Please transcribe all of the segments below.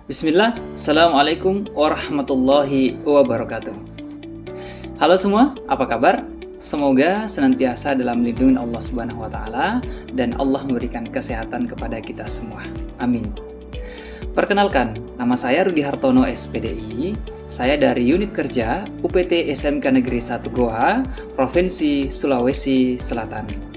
Bismillah, Assalamualaikum warahmatullahi wabarakatuh. Halo semua, apa kabar? Semoga senantiasa dalam lindungan Allah Subhanahu wa Ta'ala dan Allah memberikan kesehatan kepada kita semua. Amin. Perkenalkan, nama saya Rudi Hartono SPDI. Saya dari Unit Kerja UPT SMK Negeri 1 Goa, Provinsi Sulawesi Selatan.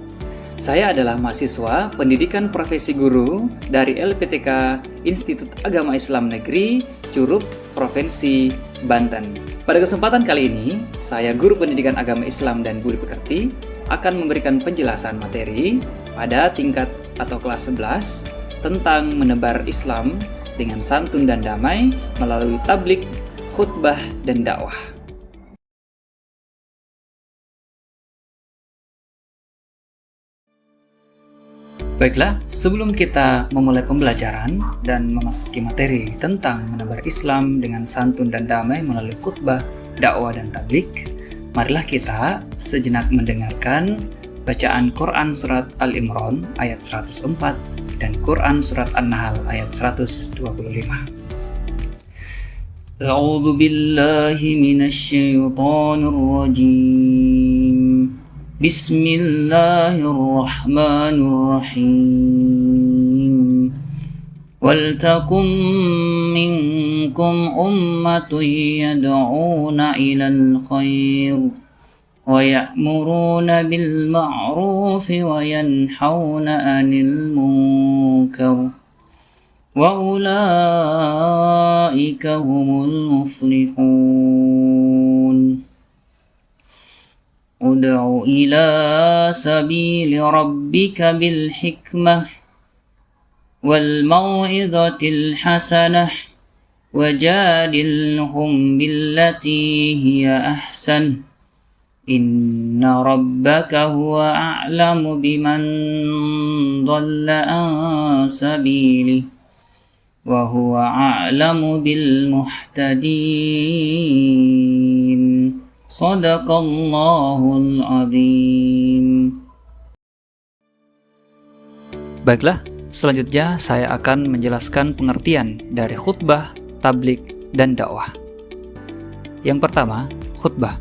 Saya adalah mahasiswa pendidikan profesi guru dari LPTK Institut Agama Islam Negeri Curup, Provinsi Banten. Pada kesempatan kali ini, saya guru pendidikan agama Islam dan budi pekerti akan memberikan penjelasan materi pada tingkat atau kelas 11 tentang menebar Islam dengan santun dan damai melalui tablik, khutbah, dan dakwah. Baiklah, sebelum kita memulai pembelajaran dan memasuki materi tentang menebar Islam dengan santun dan damai melalui khutbah, dakwah, dan tablik, marilah kita sejenak mendengarkan bacaan Quran Surat Al-Imran ayat 104 dan Quran Surat An-Nahl ayat 125. A'udzu billahi minasy syaithanir rajim. Bismillahirrahmanirrahim. Waltakum minkum ummatun yad'una ilal khair wa ya'muruna bil ma'ruf wa yanhauna 'anil munkar wa ulaika humul muflihun. Ud'u ila sabili rabbika bil hikmah wal mau'izatil hasanah wajadilhum billati hiya ahsan inna rabbaka huwa a'lamu biman dhalla an sabilihi wa huwa a'lamu bil muhtadin. Shadaqallahul azim. Baiklah, selanjutnya saya akan menjelaskan pengertian dari khutbah, tablik, dan dakwah. Yang pertama, khutbah.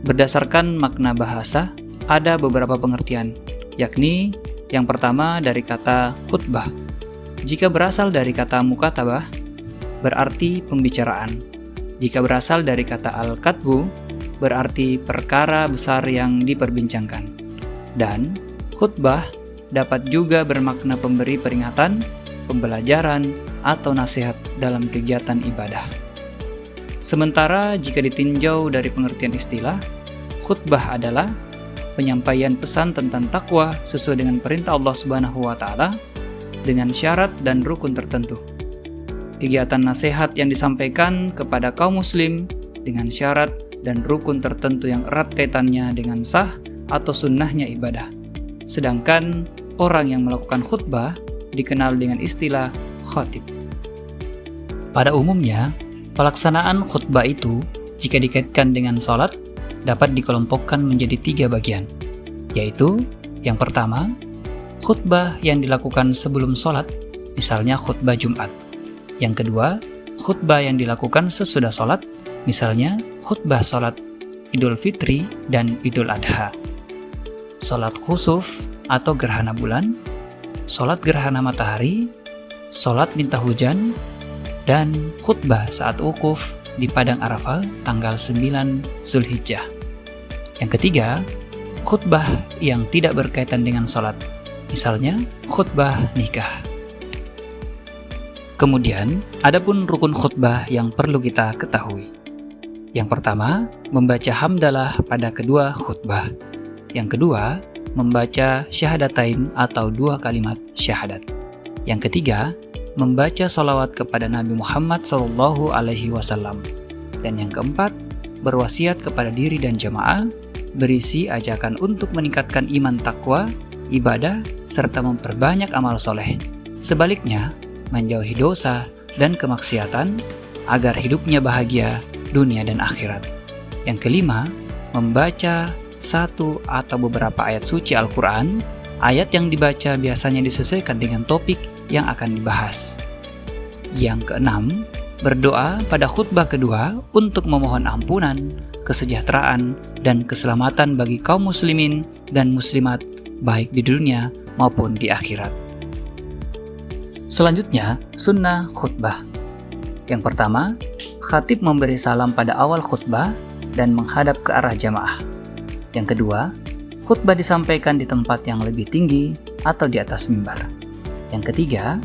Berdasarkan makna bahasa, ada beberapa pengertian, yakni yang pertama dari kata khutbah. Jika berasal dari kata mukatabah, berarti pembicaraan. Jika berasal dari kata al-katbu, berarti perkara besar yang diperbincangkan. Dan khutbah dapat juga bermakna pemberi peringatan, pembelajaran, atau nasihat dalam kegiatan ibadah. Sementara jika ditinjau dari pengertian istilah, khutbah adalah penyampaian pesan tentang takwa sesuai dengan perintah Allah Subhanahu wa Ta'ala dengan syarat dan rukun tertentu. Kegiatan nasihat yang disampaikan kepada kaum muslim dengan syarat dan rukun tertentu yang erat kaitannya dengan sah atau sunnahnya ibadah. Sedangkan orang yang melakukan khutbah dikenal dengan istilah khatib. Pada umumnya, pelaksanaan khutbah itu jika dikaitkan dengan sholat dapat dikelompokkan menjadi 3 bagian, yaitu yang pertama, khutbah yang dilakukan sebelum sholat, misalnya khutbah Jumat. Yang kedua, khutbah yang dilakukan sesudah sholat, misalnya khutbah sholat Idul Fitri dan Idul Adha, sholat khusuf atau gerhana bulan, sholat gerhana matahari, sholat minta hujan, dan khutbah saat wukuf di Padang Arafah tanggal 9 Zulhijjah. Yang ketiga, khutbah yang tidak berkaitan dengan sholat, misalnya khutbah nikah. Kemudian, adapun rukun khutbah yang perlu kita ketahui. Yang pertama, membaca hamdalah pada kedua khutbah. Yang kedua, membaca syahadatain atau 2 kalimat syahadat. Yang ketiga, membaca salawat kepada Nabi Muhammad SAW. Dan yang keempat, berwasiat kepada diri dan jamaah, berisi ajakan untuk meningkatkan iman takwa, ibadah, serta memperbanyak amal soleh. Sebaliknya, menjauhi dosa dan kemaksiatan agar hidupnya bahagia dunia dan akhirat. Yang kelima, membaca 1 atau beberapa ayat suci Al-Quran. Ayat yang dibaca biasanya disesuaikan dengan topik yang akan dibahas. Yang keenam, berdoa pada khutbah kedua untuk memohon ampunan, kesejahteraan, dan keselamatan bagi kaum muslimin dan muslimat baik di dunia maupun di akhirat. Selanjutnya, sunnah khutbah. Yang pertama, khatib memberi salam pada awal khutbah dan menghadap ke arah jamaah. Yang kedua, khutbah disampaikan di tempat yang lebih tinggi atau di atas mimbar. Yang ketiga,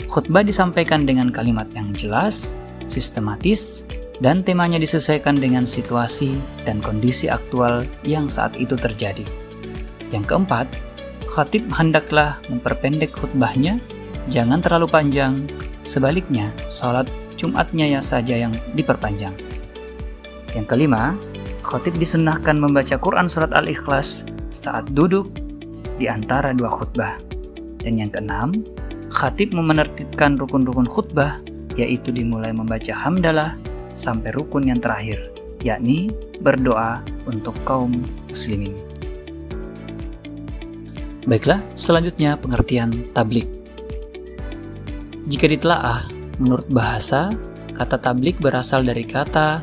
khutbah disampaikan dengan kalimat yang jelas, sistematis, dan temanya disesuaikan dengan situasi dan kondisi aktual yang saat itu terjadi. Yang keempat, khatib hendaklah memperpendek khutbahnya, jangan terlalu panjang, sebaliknya salat Jumatnya saja yang diperpanjang. Yang kelima, khatib disunnahkan membaca Quran surat Al-Ikhlas saat duduk di antara dua khutbah. Dan yang keenam, khatib menertibkan rukun-rukun khutbah, yaitu dimulai membaca hamdalah sampai rukun yang terakhir, yakni berdoa untuk kaum muslimin. Baiklah, selanjutnya pengertian tablik. Jika ditelaah, menurut bahasa, kata tablik berasal dari kata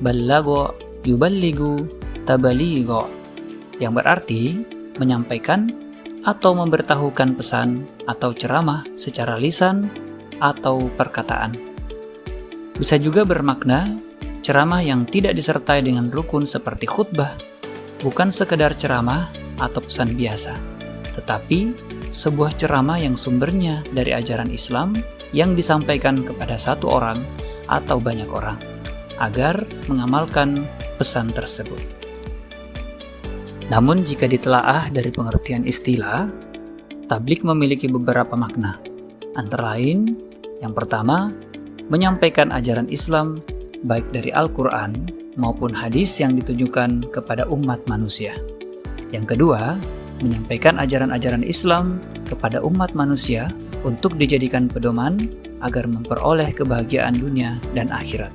balago yuballigu tabaligho, yang berarti menyampaikan atau memberitahukan pesan atau ceramah secara lisan atau perkataan. Bisa juga bermakna ceramah yang tidak disertai dengan rukun seperti khutbah, bukan sekedar ceramah atau pesan biasa, tetapi sebuah ceramah yang sumbernya dari ajaran Islam yang disampaikan kepada satu orang atau banyak orang agar mengamalkan pesan tersebut. Namun jika ditelaah dari pengertian istilah, tablik memiliki beberapa makna. Antara lain, yang pertama, menyampaikan ajaran Islam baik dari Al-Quran maupun hadis yang ditujukan kepada umat manusia. Yang kedua, menyampaikan ajaran-ajaran Islam kepada umat manusia untuk dijadikan pedoman agar memperoleh kebahagiaan dunia dan akhirat.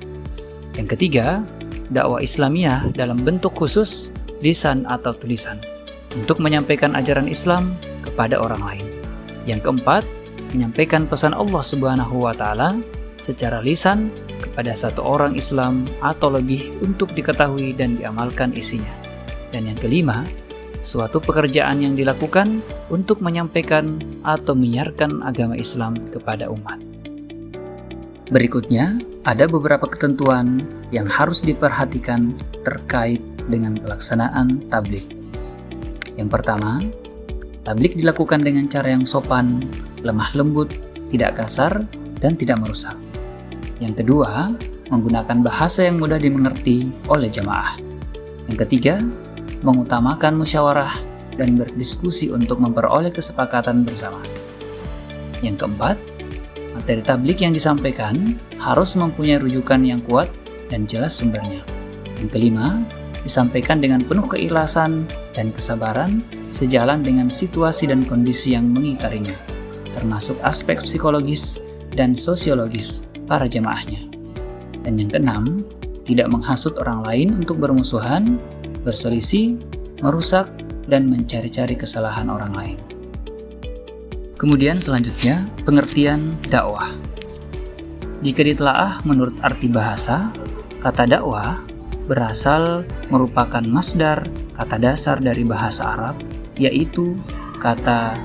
Yang ketiga, dakwah Islamiyah dalam bentuk khusus, lisan atau tulisan, untuk menyampaikan ajaran Islam kepada orang lain. Yang keempat, menyampaikan pesan Allah Subhanahu wa Ta'ala secara lisan kepada satu orang Islam atau lebih untuk diketahui dan diamalkan isinya. Dan yang kelima, suatu pekerjaan yang dilakukan untuk menyampaikan atau menyiarkan agama Islam kepada umat. Berikutnya, ada beberapa ketentuan yang harus diperhatikan terkait dengan pelaksanaan tablik. Yang pertama, tablik dilakukan dengan cara yang sopan, lemah lembut, tidak kasar, dan tidak merusak. Yang kedua, menggunakan bahasa yang mudah dimengerti oleh jamaah. Yang ketiga, mengutamakan musyawarah dan berdiskusi untuk memperoleh kesepakatan bersama. Yang keempat, materi tablik yang disampaikan harus mempunyai rujukan yang kuat dan jelas sumbernya. Yang kelima, disampaikan dengan penuh keikhlasan dan kesabaran sejalan dengan situasi dan kondisi yang mengitarinya, termasuk aspek psikologis dan sosiologis para jamaahnya. Dan yang keenam, tidak menghasut orang lain untuk bermusuhan, berselisih, merusak, dan mencari-cari kesalahan orang lain. Kemudian selanjutnya, pengertian dakwah. Jika ditelaah menurut arti bahasa, kata dakwah berasal merupakan masdar kata dasar dari bahasa Arab, yaitu kata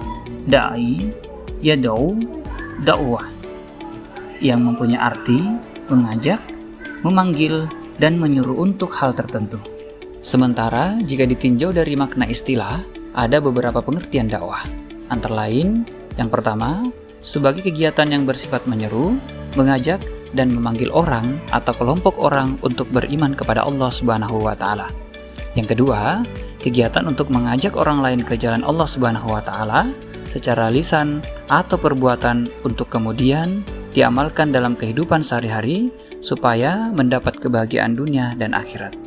da'i, yad'u, dakwah, yang mempunyai arti mengajak, memanggil, dan menyuruh untuk hal tertentu. Sementara jika ditinjau dari makna istilah, ada beberapa pengertian dakwah. Antara lain, yang pertama, sebagai kegiatan yang bersifat menyeru, mengajak, dan memanggil orang atau kelompok orang untuk beriman kepada Allah Subhanahu wa Ta'ala. Yang kedua, kegiatan untuk mengajak orang lain ke jalan Allah Subhanahu wa Ta'ala secara lisan atau perbuatan untuk kemudian diamalkan dalam kehidupan sehari-hari supaya mendapat kebahagiaan dunia dan akhirat.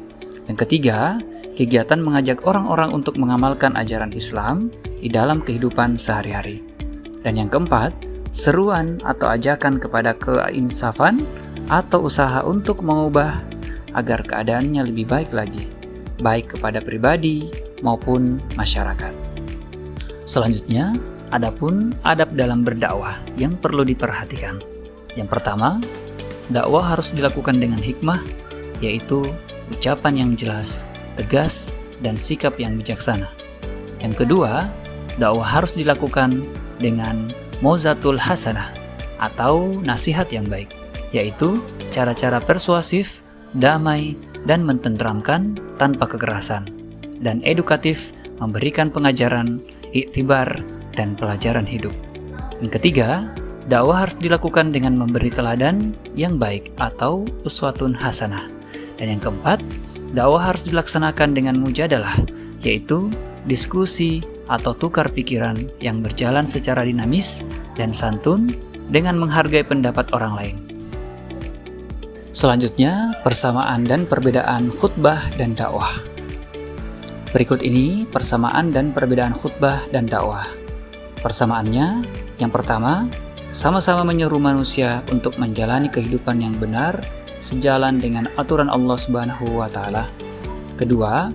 Yang ketiga, kegiatan mengajak orang-orang untuk mengamalkan ajaran Islam di dalam kehidupan sehari-hari. Dan yang keempat, seruan atau ajakan kepada keinsafan atau usaha untuk mengubah agar keadaannya lebih baik lagi, baik kepada pribadi maupun masyarakat. Selanjutnya, adapun adab dalam berdakwah yang perlu diperhatikan. Yang pertama, dakwah harus dilakukan dengan hikmah, yaitu ucapan yang jelas, tegas, dan sikap yang bijaksana. Yang kedua, dakwah harus dilakukan dengan mozatul hasanah atau nasihat yang baik, yaitu cara-cara persuasif, damai, dan mententeramkan tanpa kekerasan, dan edukatif memberikan pengajaran, iktibar, dan pelajaran hidup. Yang ketiga, dakwah harus dilakukan dengan memberi teladan yang baik atau uswatun hasanah. Dan yang keempat, dakwah harus dilaksanakan dengan mujadalah, yaitu diskusi atau tukar pikiran yang berjalan secara dinamis dan santun dengan menghargai pendapat orang lain. Selanjutnya, persamaan dan perbedaan khutbah dan dakwah. Berikut ini persamaan dan perbedaan khutbah dan dakwah. Persamaannya, yang pertama, sama-sama menyeru manusia untuk menjalani kehidupan yang benar sejalan dengan aturan Allah Subhanahu wa Ta'ala. Kedua,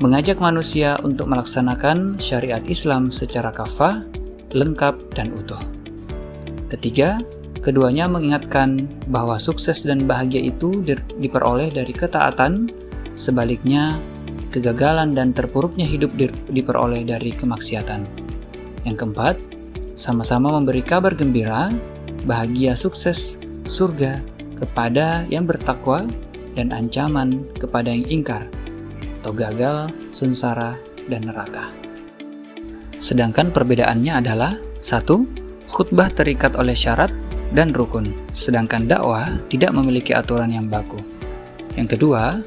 mengajak manusia untuk melaksanakan syariat Islam secara kafah, lengkap, dan utuh. Ketiga, keduanya mengingatkan bahwa sukses dan bahagia itu diperoleh dari ketaatan, sebaliknya kegagalan dan terpuruknya hidup diperoleh dari kemaksiatan. Yang keempat, sama-sama memberi kabar gembira, bahagia, sukses, surga kepada yang bertakwa dan ancaman kepada yang ingkar, atau gagal, sengsara, dan neraka. Sedangkan perbedaannya adalah 1. Khutbah terikat oleh syarat dan rukun, sedangkan dakwah tidak memiliki aturan yang baku. Yang kedua,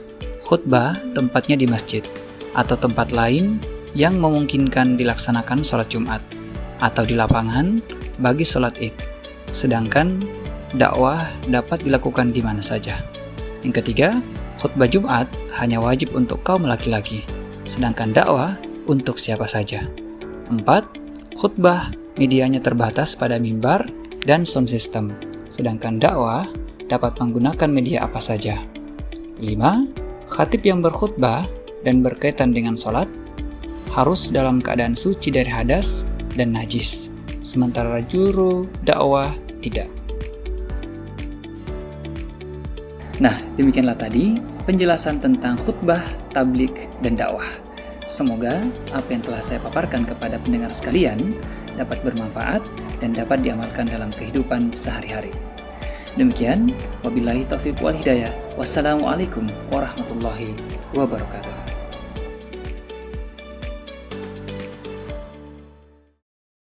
khutbah tempatnya di masjid atau tempat lain yang memungkinkan dilaksanakan sholat Jumat atau di lapangan bagi sholat Id, sedangkan dakwah dapat dilakukan di mana saja. Yang ketiga, khutbah Jumat hanya wajib untuk kaum laki-laki, sedangkan dakwah untuk siapa saja. 4. Khutbah medianya terbatas pada mimbar dan sound system, sedangkan dakwah dapat menggunakan media apa saja. 5. Khatib yang berkhutbah dan berkaitan dengan sholat harus dalam keadaan suci dari hadas dan najis, sementara juru dakwah tidak. Nah, demikianlah tadi penjelasan tentang khutbah, tablik, dan dakwah. Semoga apa yang telah saya paparkan kepada pendengar sekalian dapat bermanfaat dan dapat diamalkan dalam kehidupan sehari-hari. Demikian, wabillahi taufiq wal hidayah. Wassalamualaikum warahmatullahi wabarakatuh.